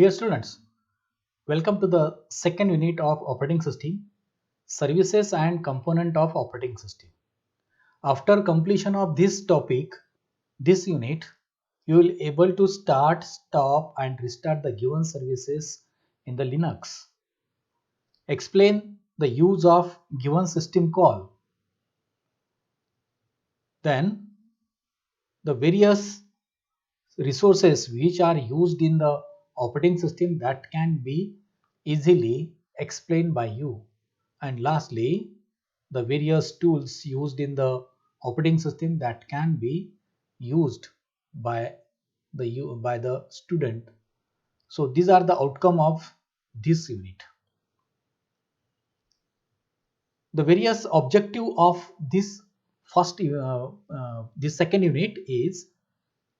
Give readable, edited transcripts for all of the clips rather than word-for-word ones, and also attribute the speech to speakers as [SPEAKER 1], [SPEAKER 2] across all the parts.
[SPEAKER 1] Dear students, welcome to the second unit of operating system, services and component of operating system. After completion of this topic, this unit, you will able to start, stop and restart the given services in the Linux. Explain the use of given system call. Then the various resources which are used in the operating system that can be easily explained by you. And lastly, the various tools used in the operating system that can be used by the student. So these are the outcome of this unit. The various objective of this second unit is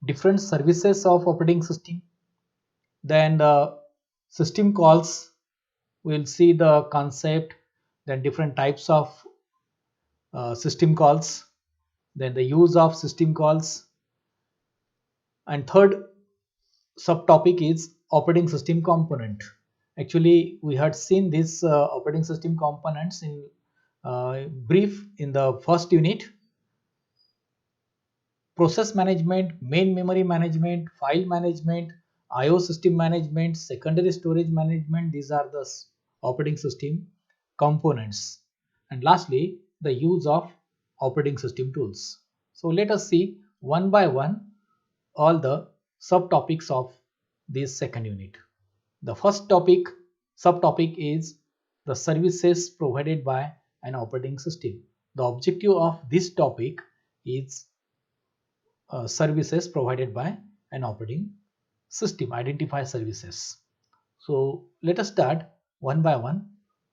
[SPEAKER 1] different services of operating system. Then the system calls, we'll see the concept, then different types of system calls, then the use of system calls, and third subtopic is operating system component. Actually, we had seen this operating system components in brief in the first unit. Process management, main memory management, file management, IO system management, secondary storage management, these are the operating system components. And lastly, the use of operating system tools. So let us see one by one all the subtopics of this second unit. The first subtopic is the services provided by an operating system. The objective of this topic is services provided by an operating system. Identify services. So let us start one by one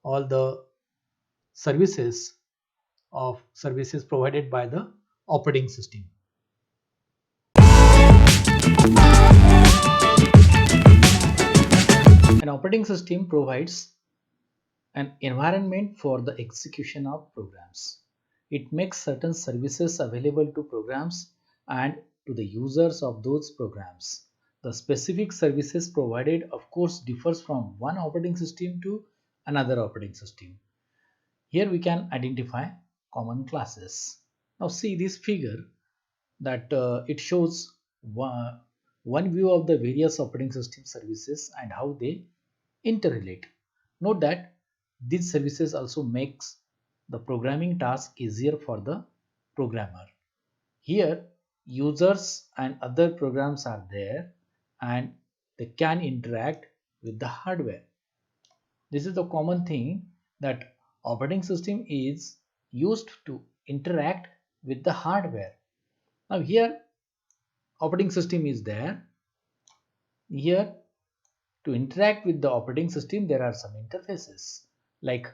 [SPEAKER 1] all the services provided by the operating system. An operating system provides an environment for the execution of programs. It makes certain services available to programs and to the users of those programs. The specific services provided, of course, differs from one operating system to another operating system. Here we can identify common classes. Now see this figure that it shows one view of the various operating system services and how they interrelate. Note that these services also makes the programming task easier for the programmer. Here users and other programs are there and they can interact with the hardware. This is the common thing, that operating system is used to interact with the hardware. Now here operating system is there. Here to interact with the operating system there are some interfaces like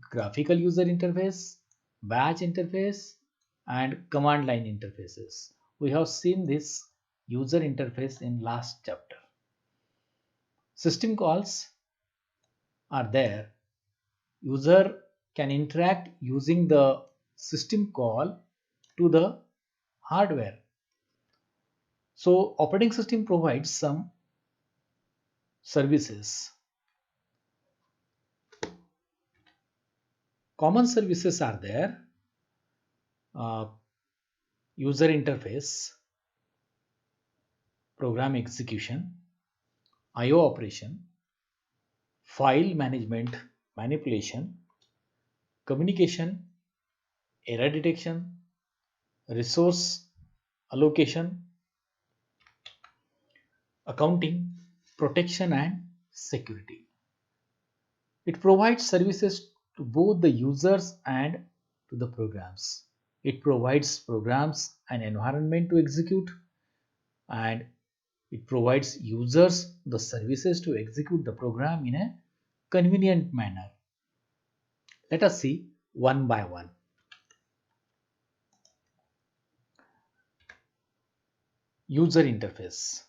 [SPEAKER 1] graphical user interface, batch interface and command line interfaces. We have seen this user interface in last chapter. System calls are there. User can interact using the system call to the hardware. So operating system provides some services. Common services are there. User interface, program execution, IO operation, file management, manipulation, communication, error detection, resource allocation, accounting, protection and security. It provides services to both the users and to the programs. It provides programs an environment to execute, and it provides users the services to execute the program in a convenient manner. Let us see one by one. User interface.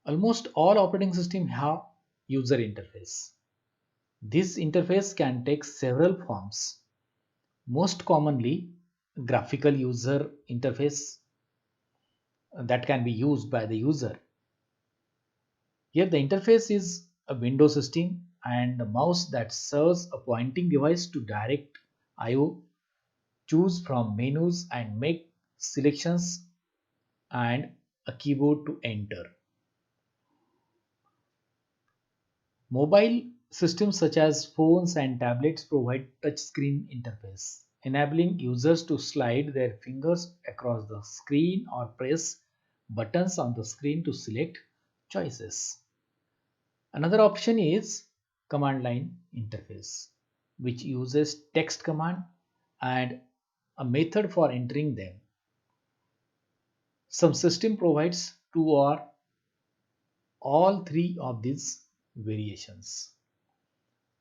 [SPEAKER 1] Almost all operating systems have user interface. This interface can take several forms. Most commonly, graphical user interface that can be used by the user. Here the interface is a window system and the mouse that serves a pointing device to direct IO, choose from menus and make selections, and a keyboard to enter. Mobile systems such as phones and tablets provide touchscreen interface, enabling users to slide their fingers across the screen or press buttons on the screen to select choices. Another option is command line interface, which uses text command and a method for entering them. Some system provides two or all three of these variations.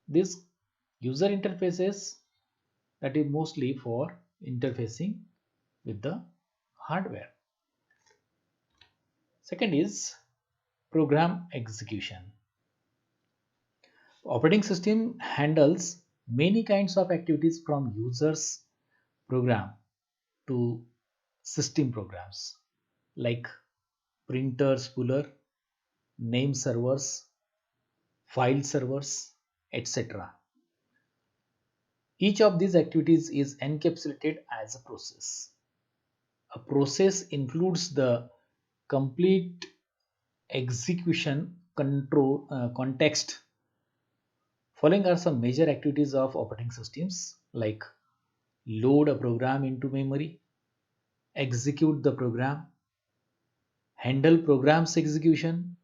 [SPEAKER 1] This user interfaces that is mostly for interfacing with the hardware. Second is program execution. Operating system handles many kinds of activities from users program to system programs like printer spooler, name servers, file servers, etc. Each of these activities is encapsulated as a process. A process includes the complete execution control context. Following are some major activities of operating systems like load a program into memory, execute the program, handle programs execution,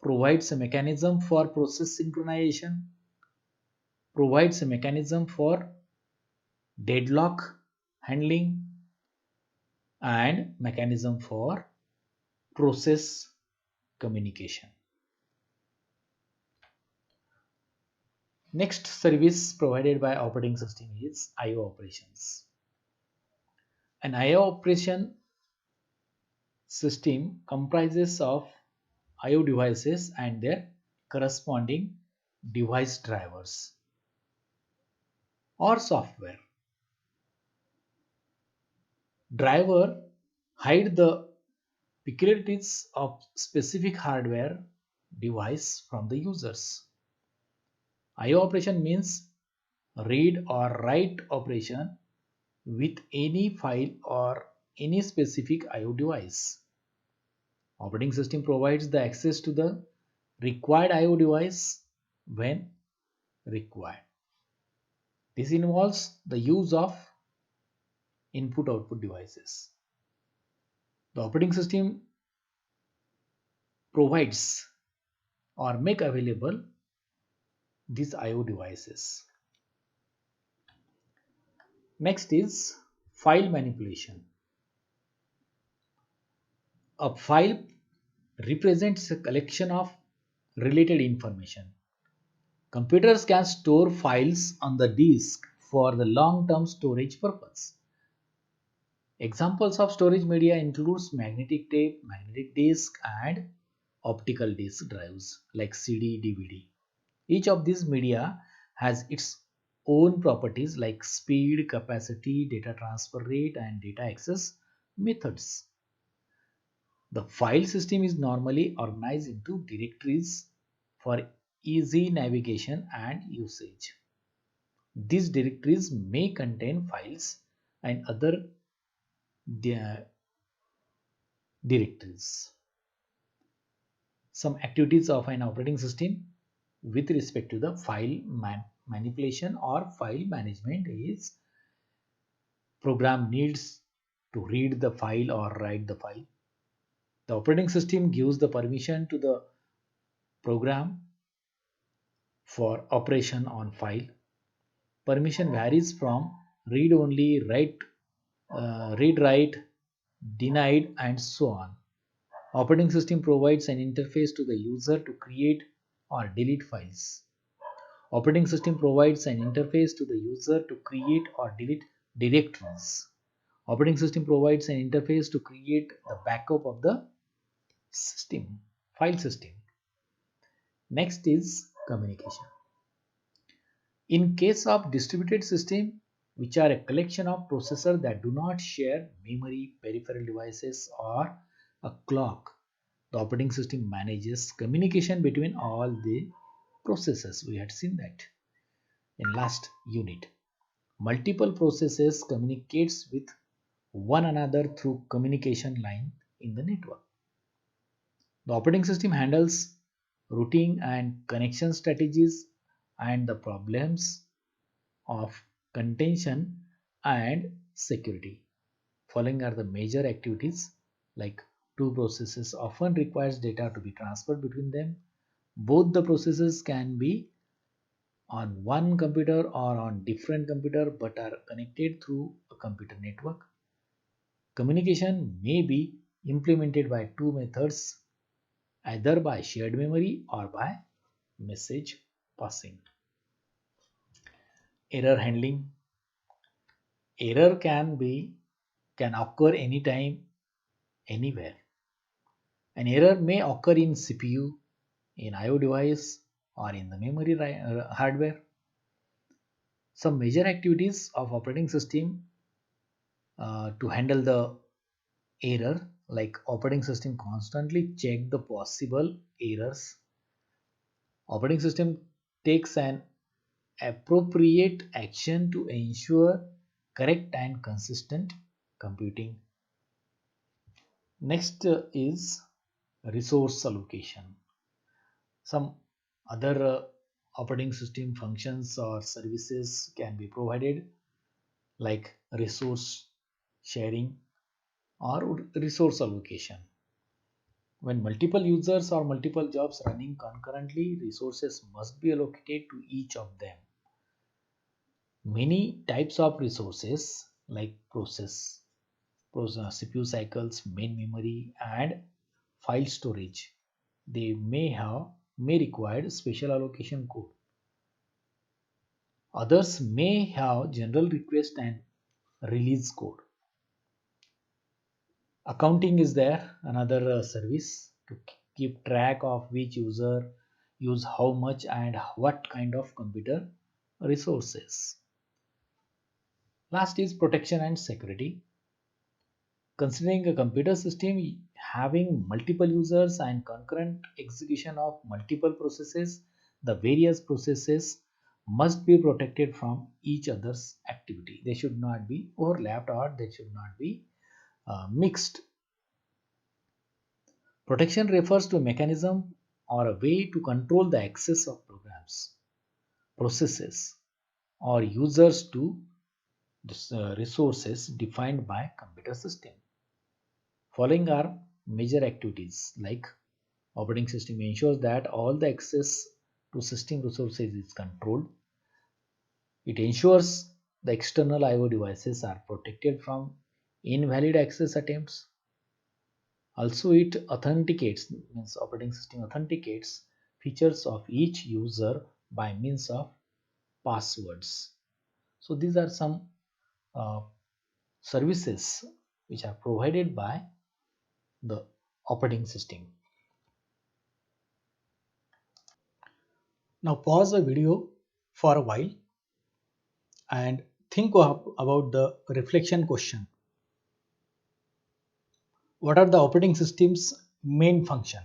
[SPEAKER 1] provides a mechanism for process synchronization, provides a mechanism for deadlock handling, and mechanism for process communication. Next service provided by operating system is IO operations. An IO operation system comprises of IO devices and their corresponding device drivers or software. Driver hide the peculiarities of specific hardware device from the users. IO operation means read or write operation with any file or any specific IO device. Operating system provides the access to the required IO device when required. This involves the use of input output devices. The operating system provides or make available these IO devices. Next is file manipulation. A file represents a collection of related information. Computers can store files on the disk for the long-term storage purpose. Examples of storage media includes magnetic tape, magnetic disk, and optical disk drives like CD, DVD. Each of these media has its own properties like speed, capacity, data transfer rate, and data access methods. The file system is normally organized into directories for easy navigation and usage. These directories may contain files and other di- directories. Some activities of an operating system with respect to the file manipulation or file management is program needs to read the file or write the file. The operating system gives the permission to the program for operation on file. Permission varies from read only, read write, denied, and so on. Operating system provides an interface to the user to create or delete files. Operating system provides an interface to the user to create or delete directories. Operating system provides an interface to create the backup of the system, file system. Next is communication. In case of distributed system, which are a collection of processors that do not share memory, peripheral devices, or a clock. The operating system manages communication between all the processes. We had seen that in last unit. Multiple processes communicates with one another through communication line in the network. The operating system handles routing and connection strategies and the problems of contention and security. Following are the major activities like two processes often requires data to be transferred between them. Both the processes can be on one computer or on different computer but are connected through a computer network. Communication may be implemented by two methods, either by shared memory or by message passing. Error handling. Error can occur anytime, anywhere. An error may occur in CPU, in IO device, or in the memory hardware. Some major activities of operating system to handle the error, like operating system constantly check the possible errors. Operating system takes an appropriate action to ensure correct and consistent computing. Next is resource allocation. Some other operating system functions or services can be provided, like resource sharing or resource allocation. When multiple users or multiple jobs running concurrently, resources must be allocated to each of them. Many types of resources like CPU cycles, main memory, and file storage, they may require special allocation code. Others may have general request and release code. Accounting is there, another service to keep track of which user use how much and what kind of computer resources. Last is protection and security. Considering a computer system having multiple users and concurrent execution of multiple processes, the various processes must be protected from each other's activity. They should not be overlapped or they should not be mixed. Protection refers to a mechanism or a way to control the access of programs, processes, or users to resources defined by computer system. Following are major activities like operating system ensures that all the access to system resources is controlled. It ensures the external IO devices are protected from invalid access attempts. Also, it authenticates, means operating system authenticates features of each user by means of passwords. So these are some uh, services which are provided by the operating system. Now pause the video for a while and think about the reflection question. What are the operating system's main function?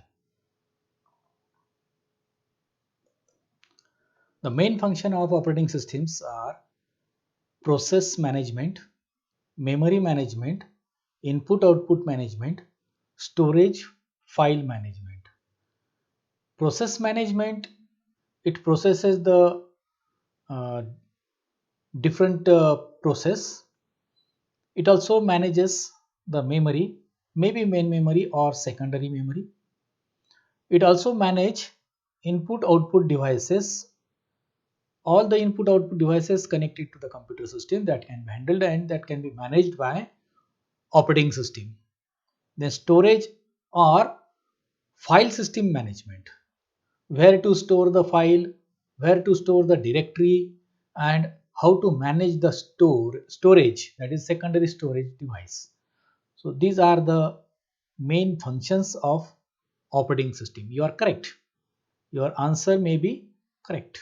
[SPEAKER 1] The main function of operating systems are process management, memory management, input output management, storage, file management. Process management, it processes the uh, different process. It also manages the memory, maybe main memory or secondary memory. It also manage input output devices, all the input output devices connected to the computer system that can be handled and that can be managed by operating system. Then storage or file system management, where to store the file, where to store the directory, and how to manage the storage, that is secondary storage device. So these are the main functions of operating system. You are correct. Your answer may be correct.